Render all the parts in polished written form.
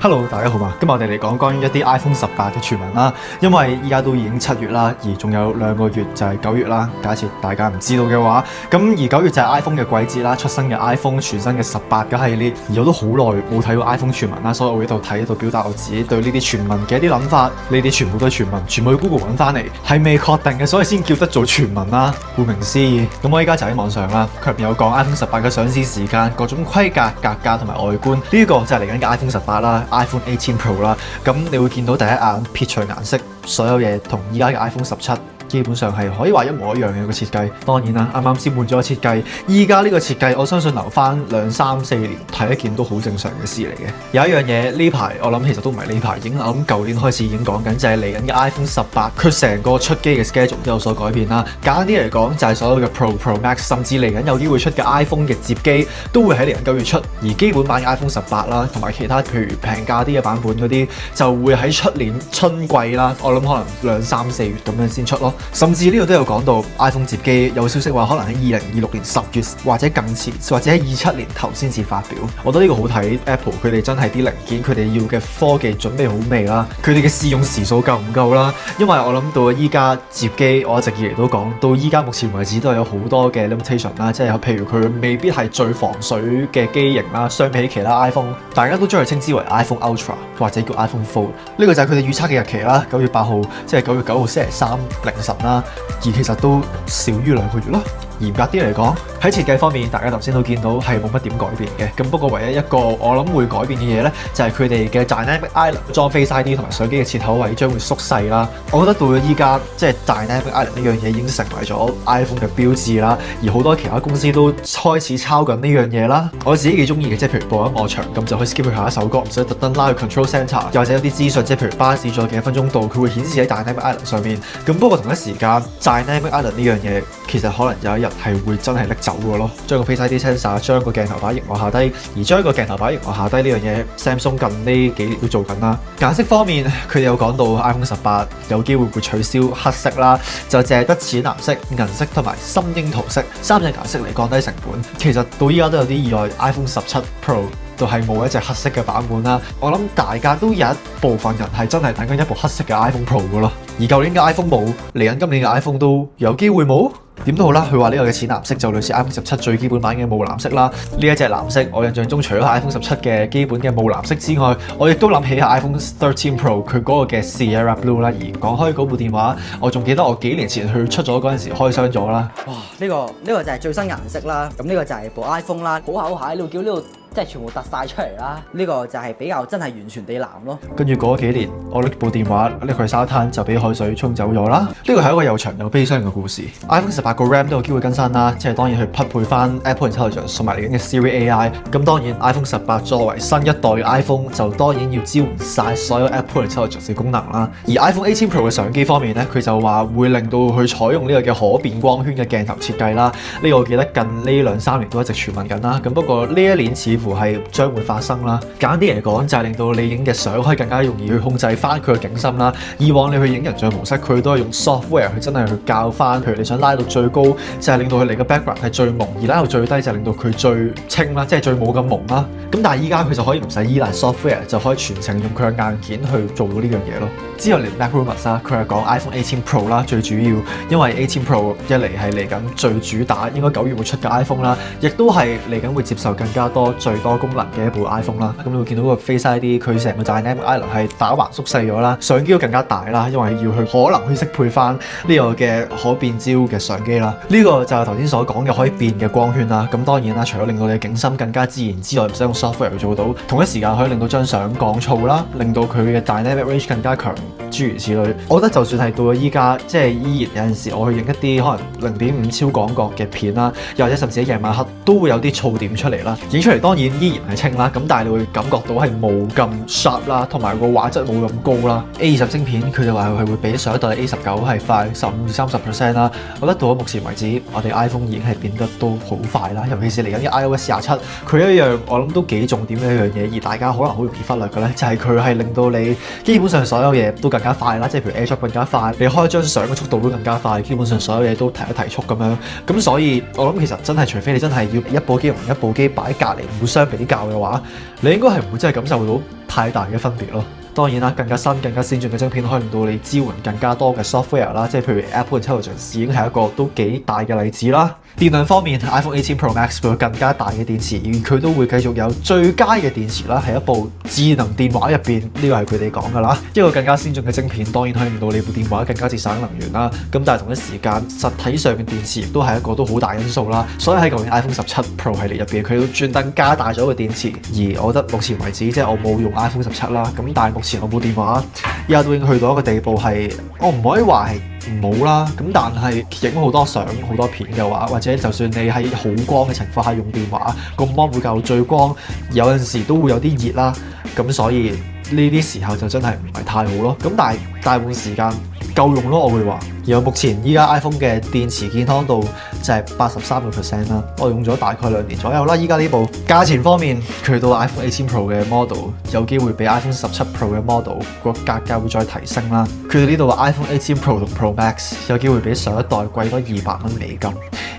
Hello，大家好嘛！今日我哋嚟講關於一啲 iPhone 18嘅傳聞啦。因為依家都已經7月啦，而仲有2個月就係9月啦。假設大家唔知道嘅話，咁而9月就係 iPhone 嘅季節啦，出新嘅 iPhone 全新嘅18嘅系列。而我都好耐冇睇過 iPhone 傳聞啦，所以我會喺度睇喺度表達我自己對呢啲傳聞嘅一啲諗法。呢啲全部都係傳聞，全部去 Google 揾翻嚟，係未確定嘅，所以先叫得做傳聞啦。顧名思義，咁我依家就喺網上啦，佢入面有講 iPhone 18嘅上市時間、各種規格、格價同埋外觀。呢個就係嚟緊嘅 iPhone 18啦。iPhone 18 Pro 啦，咁你會見到第一眼撇除顏色，所有嘢同而家嘅 iPhone 17基本上係可以話一模一樣嘅個設計。當然啦，啱啱先換咗個設計，依家呢個設計我相信留翻2、3、4年睇一件都好正常嘅事嚟嘅。有一樣嘢呢排我諗其實都唔係呢排，已經我諗舊年開始已經講緊，就係嚟緊嘅 iPhone 18，佢成個出機嘅 schedule 都有所改變啦。簡單啲嚟講，就係所有嘅 Pro、Pro Max， 甚至嚟緊有機會出嘅 iPhone 嘅摺機都會喺嚟緊9月出，而基本版嘅 iPhone 18啦，同埋其他譬如平價啲嘅版本嗰啲，就會喺出年春季啦，我諗可能2、3、4月咁樣先出咯。甚至呢度都有講到 iPhone 摺機有消息話可能喺2026年10月或者更遲，或者喺27年頭先至發表。我覺得呢個好睇 Apple 佢哋真係啲零件佢哋要嘅科技準備好未啦，佢哋嘅試用時數夠唔夠啦？因為我諗到依家摺機我一直以嚟都講到依家目前為止都有好多嘅 limitation 啦，即係譬如佢未必係最防水嘅機型啦，相比起其他 iPhone， 大家都將佢稱之為 iPhone Ultra 或者叫 iPhone Fold。呢個就係佢哋預測嘅日期啦，9月8號即係9月9號星期三凌晨啦。而其實都少於2個月咯。嚴格啲嚟講，喺設計方面，大家頭先都見到係冇乜點改變嘅。咁不過唯一一個我諗會改變嘅嘢咧，就係佢哋嘅 Dynamic Island 裝 Face ID 同埋相機嘅切口位將會縮細啦。我覺得到咗依家，即係 Dynamic Island 呢樣嘢已經成為咗 iPhone 嘅標誌啦。而好多其他公司都開始抄緊呢樣嘢啦。我自己幾中意嘅，即係譬如播音樂場咁就可以 skip 去下一首歌，唔使特登拉去 Control Center，又或者有啲資訊，即係譬如巴士仲有幾分鐘到，佢會顯示喺 Dynamic Island 上面。咁不過同一時間 Dynamic Island 呢樣嘢其實可能有一日係會真係拎走嘅咯，將個 Face ID sensor 將個鏡頭擺熒幕下低，而將個鏡頭擺熒幕下低呢樣嘢 Samsung 近呢幾年都做緊啦。顏色方面，佢哋有講到 iPhone 18有機會會取消黑色啦，就淨係得淺藍色、銀色同埋深櫻桃色3隻顏色嚟降低成本。其實到依家都有啲意外 ，iPhone 17 Pro就係冇一隻黑色嘅版本啦。我諗大家都有一部分人係真係等緊一部黑色嘅 iPhone Pro 嘅咯。而舊年嘅 iPhone 冇，嚟緊今年嘅 iPhone 都有機會冇。點都好啦，佢話呢個嘅淺藍色就類似 iPhone 17最基本版嘅霧藍色啦。呢一隻藍色，我印象中除咗 iPhone 17嘅基本嘅霧藍色之外，我亦都諗起下 iPhone 13 Pro 佢嗰個嘅 Sierra Blue 啦。而講開嗰部電話，我仲記得我幾年前佢出咗嗰陣時開箱咗啦。哇！呢個就係最新顏色啦。咁呢個就係部 iPhone 啦，好下好下，呢度叫呢度即係全部突晒出嚟啦。呢個就係比較真係完全地藍咯。跟住過咗幾年，我拎部電話拎去沙灘就俾海水沖走咗啦。呢個係一個又長又悲傷嘅故事。iPhone 18個 RAM 都有機會更新啦，即係當然去匹配翻 Apple Intelligence 同埋嚟緊嘅 Siri AI。咁當然 iPhone 18作為新一代嘅 iPhone 就當然要支援晒所有 Apple Intelligence 嘅功能啦。而 iPhone 18 Pro 嘅相機方面咧，佢就話會令到佢採用呢個嘅可變光圈嘅鏡頭設計啦。呢個我記得近呢2、3年都一直傳聞緊啦。咁不過呢一年似乎係將會發生啦。簡單啲嚟講，就係令到你影嘅相可以更加容易去控制翻佢嘅景深啦。以往你去影人像模式，佢都係用 software 去真係去校翻，譬如你想拉到最高，就係令到佢嚟嘅 background 係最朦，而拉到最低就係令到佢最清啦，即係最冇咁朦啦。咁但係依家佢就可以唔使依賴 software， 就可以全程用佢嘅硬件去做呢樣嘢咯。之後嚟 Mac Rumors 啦，佢係講 iPhone 18 Pro 啦，最主要因為18 Pro 一嚟係嚟緊最主打，應該9月會出嘅 iPhone 啦，亦都係嚟緊會接受更加多最多功能嘅一部 iPhone 啦。咁你會見到個 Face ID 佢成個 Dynamic Island 係打橫縮細咗啦，相機都更加大啦，因為要去可能去適配翻呢個嘅可變焦嘅相機啦。呢個就係頭先所講嘅可以變嘅光圈啦。咁當然啦，除咗令到你嘅景深更加自然之外，唔使用 software 去做到，同一時間可以令到張相降噪啦，令到佢嘅 Dynamic Range 更加強，諸如此類。我覺得就算係到咗依家，即係依然有陣時我去影一啲可能0.5超廣角嘅片啦，又或者甚至喺夜晚黑都會有啲噪點出嚟啦。影出嚟當然依然係清啦，咁但係你會感覺到係冇咁 sharp 啦，同埋個畫質冇咁高啦。A20 晶片佢哋話佢會比上一代 A19 係快15至30% 啦。我覺得到咗目前為止，我哋 iPhone 已經係變得都好快啦，尤其是嚟緊嘅 iOS 27，佢一樣我諗都幾重點嘅一樣嘢，而大家可能好容易忽略嘅咧，就係佢係令到你基本上所有嘢都更更加快啦，即係譬如 AirDrop 更加快，你開張相嘅速度都更加快，基本上所有嘢都提一提速咁樣。咁所以我諗其實真係除非你真係要一部機同一部機擺隔離互相比較嘅話，你應該係唔會真係感受到太大嘅分別咯。當然啦，更加新、更加先進嘅晶片可以令到你支援更加多嘅 software 啦，即係譬如 Apple Intelligence 已經係一個都幾大嘅例子啦。電量方面 ，iPhone 18 Pro Max 會有更加大嘅電池，而佢都會繼續有最佳嘅電池啦，喺一部智能電話入邊，呢個係佢哋講㗎啦。一個更加先進嘅晶片，當然可以令到你部電話更加節省能源啦。咁但係同一時間，實體上嘅電池亦都係一個都好大因素啦。所以喺舊年 iPhone 17 Pro 系列入邊，佢都專登加大咗個電池。而我覺得目前為止，即係我冇用 iPhone 17啦，咁但係目前我部電話依家都已經去到一個地步係，我唔可以話係唔好啦，咁但係影好多相、好多片嘅話，或者就算你喺好光嘅情況下用電話，個 mon 會夠最光，有陣時都會有啲熱啦，咁所以呢啲時候就真係唔係太好咯。咁但係大部分時間夠用咯，我會話。而目前依家 iPhone 嘅電池健康度就係83%啦，我用咗大概2年左右啦。依家呢部價錢方面，佢到 iPhone 18 Pro 嘅 model 有機會比 iPhone 17 Pro 嘅 model 個價格會再提升啦。佢哋呢度 iPhone 18 Pro 同 Pro Max 有機會比上一代貴多200蚊美金，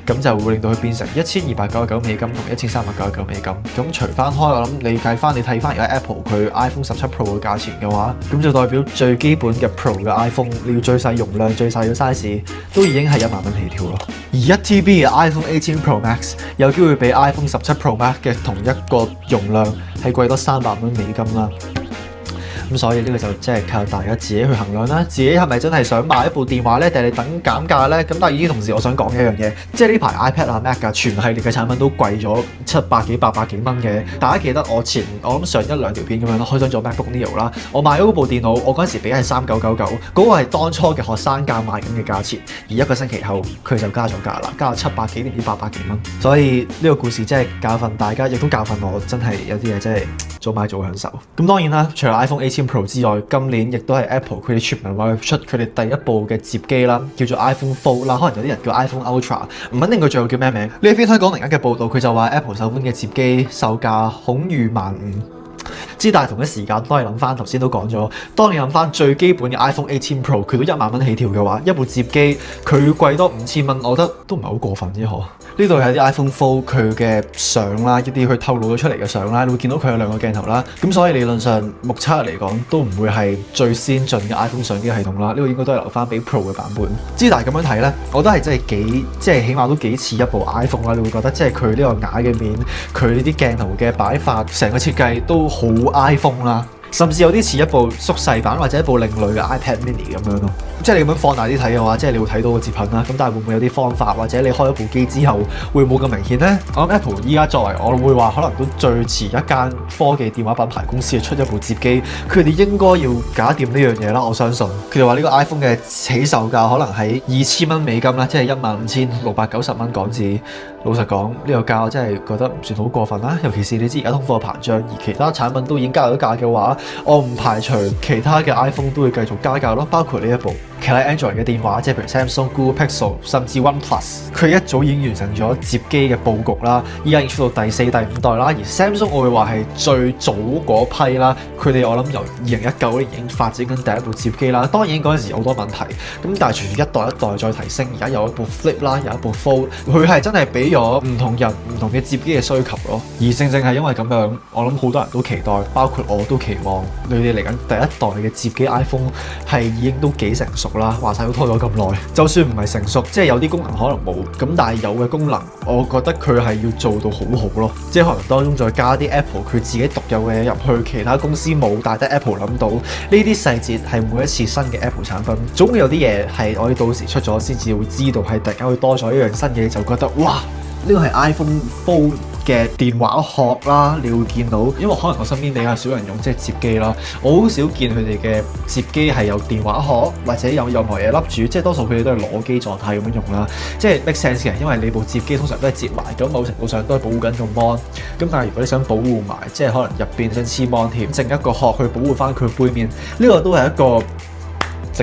咁就會令到佢變成1299美金同1399美金。咁除翻開，我諗你計翻你睇翻而家 Apple 佢 iPhone 17 Pro 嘅價錢嘅話，咁就代表最基本嘅 Pro 嘅 iPhone 你要最細容量、最細嘅size 都已經係1萬蚊起跳咯。而1TB 嘅 iPhone 18 Pro Max 有機會比 iPhone 17 Pro Max 嘅同一個容量係貴多300蚊美金啦。咁所以呢個就即係靠大家自己去衡量啦，自己係咪真係想買一部電話呢？定係等減價呢？咁但係與此同時，我想講一樣嘢，即係呢排 iPad 啊、Mac 啊全系列嘅產品都貴咗700幾、800幾蚊嘅。大家記得我諗上1、2條片咁樣開箱咗 MacBook Neo 啦，我買咗嗰部電腦，我嗰陣時俾係3999，嗰個係當初嘅學生價賣緊嘅價錢，而一個星期後佢就加咗價啦，加咗700幾定800幾蚊。所以呢個故事真係教訓大家，亦都教訓我，真係有啲嘢真係早買早享受。咁當然啦，除咗 iPhone 18 Pro 之外，今年亦都係 Apple 佢哋傳聞話出佢哋第一部嘅摺機啦，叫做 iPhone Fold 啦，可能有啲人叫 iPhone Ultra， 唔肯定佢最後叫咩名。呢一篇香港另一嘅報道，佢就話 Apple 首款嘅摺機售價恐逾15000。之但係同一時間，當你諗翻頭先都講咗，當你諗翻最基本嘅 iPhone 18 Pro， 佢都1萬蚊起跳嘅話，一部摺機佢貴多5000蚊，我覺得都唔係好過分啫嗬。呢度係啲 iPhone Fold 佢嘅相啦，一啲佢透露咗出嚟嘅相啦，你會見到佢有2個鏡頭啦。咁所以理論上目測嚟講都唔會係最先進嘅 iPhone 相機系統啦。呢個應該都係留翻俾 Pro 嘅版本。之但係咁樣睇咧，我覺得係真係即係起碼都幾似一部 iPhone 啦。你會覺得即係佢呢個瓦嘅面，佢呢啲鏡頭嘅擺法，成個設計都好 iPhone 啦。甚至有啲似一部縮細版或者一部另類嘅 iPad Mini 咁樣咯。即係你咁樣放大啲睇嘅話，即係你會睇到個摺痕啦。咁但係會唔會有啲方法，或者你開咗部機之後會冇咁明顯呢？我諗 Apple 依家作為我會話可能都最遲一間科技電話品牌公司出一部摺機，佢哋應該要搞掂呢樣嘢啦。我相信佢哋話呢個 iPhone 嘅起售價可能喺2000蚊美金啦，即係15690蚊港紙。老實講，呢個價我真係覺得唔算好過分啦。尤其是你知而家通貨膨脹，而其他產品都已經加咗價嘅話，我唔排除其他嘅 iPhone 都會繼續加價咯，包括呢一部其他 Android 嘅電話，即係譬如 Samsung、Google Pixel 甚至 OnePlus， 佢一早已經完成咗摺機嘅佈局啦，依家已經出到第4、第5代啦。而 Samsung 我會話係最早嗰批啦，佢哋我諗由2019年已經發展緊第一部摺機啦。當然嗰陣時好多問題，咁但係隨住一代一代再提升，而家有一部 Flip 啦，有一部 Fold， 佢係真係俾咗唔同人唔同嘅摺機嘅需求咯。而正係因為咁樣，我諗好多人都期待，包括我都期望你哋嚟緊第一代嘅摺機 iPhone 係已經都幾成熟啦。話晒都拖咗咁耐，就算唔係成熟，即係有啲功能可能冇，咁但係有嘅功能，我覺得佢係要做到好好咯。即係可能當中再加啲 Apple 佢自己獨有嘅嘢入去，其他公司冇，但係得 Apple 諗到呢啲細節，係每一次新嘅 Apple 產品，總會有啲嘢係我哋到時出咗先至會知道，係突然間會多咗一樣新嘢，就覺得哇！呢個係 iPhone Fold 嘅電話殼啦，你會見到，因為可能我身邊比較少人用即係摺機啦，我好少見佢哋嘅摺機係有電話殼或者有任何嘢笠住，即係多數佢哋都係裸機狀態咁樣用啦，即係 make sense 嘅，因為你部摺機通常都係摺埋，咁某程度上都係保護緊個 mon， 咁但係如果你想保護埋，即係可能入邊想黐 mon 貼，整一個殼去保護翻佢背面，呢個都係一個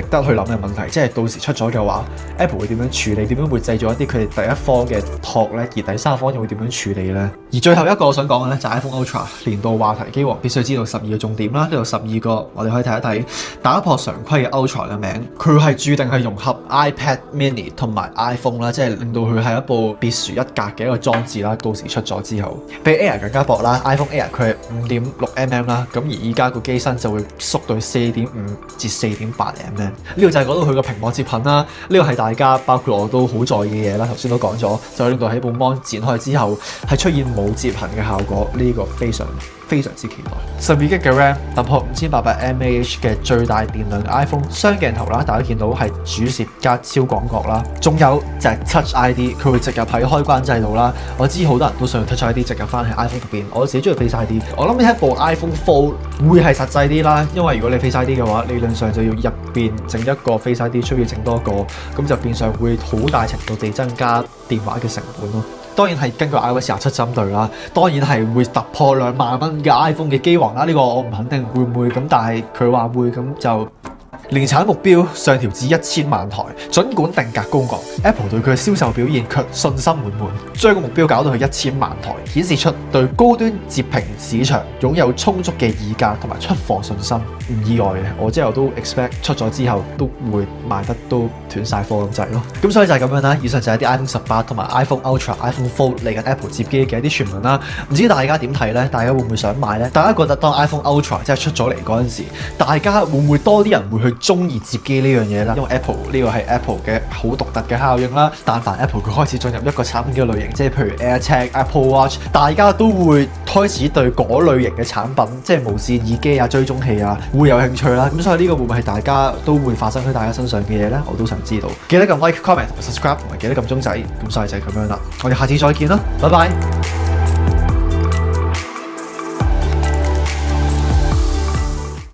值得去諗嘅問題，即係到時出咗嘅話 ，Apple 會點樣處理？點樣會製造一啲佢哋第一方嘅託咧？而第三方又會點樣處理咧？而最後一個我想講嘅咧就係 iPhone Ultra 年度話題機王必須知道12個重點啦。呢度12個我哋可以睇一睇，打破常規嘅 Ultra 嘅名，佢係注定係融合 iPad Mini 同埋 iPhone 啦，即係令到佢係一部別樹一格嘅一個裝置啦。到時出咗之後，比 Air 更加薄啦。iPhone Air 佢係5.6mm 啦，咁而依家個機身就會縮到4.5至4.8mm。呢個就係講到佢個屏幕接頻啦。呢個係大家包括我都好在意嘅嘢啦。頭先都講咗，就令到喺部 Mon 展開之後係出現冇接頻嘅效果。呢個非常之期待。12GB 嘅 RAM 突破5800mAh 嘅最大電量 iPhone 雙鏡頭啦，大家見到係主攝加超廣角啦。仲有就係 Touch ID， 佢會植入喺開關制度啦。我知好多人都想 Touch ID 植入翻喺 iPhone 入邊，我自己中意 Face ID。我諗呢一部 iPhone Fold 會係實際啲啦，因為如果你 Face ID 嘅話，理論上就要入邊整一個 Face ID， 需要整多個，咁就變相會好大程度地增加電話嘅成本咯。當然係根據 iOS 27針對啦，當然係會突破2萬蚊嘅 iPhone 嘅機王啦。呢個我唔肯定會唔會咁，但係佢話會，咁就年產目標上調至1000萬台。儘管定價高昂， Apple 對佢嘅銷售表現卻信心滿滿，將個目標搞到去1000萬台，顯示出對高端摺屏市場擁有充足嘅議價同埋出貨信心。唔意外嘅，我之後都 expect 出咗之後都會賣得都斷晒貨咁滯咯。咁所以就係咁樣啦。以上就係啲 iPhone 18同埋 iPhone Ultra、iPhone Fold 嚟緊 Apple 摺機嘅一啲傳聞啦。唔知大家點睇呢？大家會唔會想買呢？大家覺得當 iPhone Ultra 即係出咗嚟嗰陣時，大家會唔會多啲人會去中意摺機呢樣嘢啦？因為 Apple 呢個係 Apple 嘅好獨特嘅效應啦。但凡 Apple 佢開始進入一個產品嘅類型，即係譬如 AirTag、Apple Watch， 大家都會開始對嗰類型嘅產品，即係無線耳機啊、追蹤器啊，會有興趣啦。咁所以呢個會唔會係大家都會發生喺大家身上嘅嘢呢？我都想知道。記得撳 like、comment 同埋 subscribe，同埋記得撳鐘仔。咁所以就係咁樣啦。我哋下次再見啦，拜拜。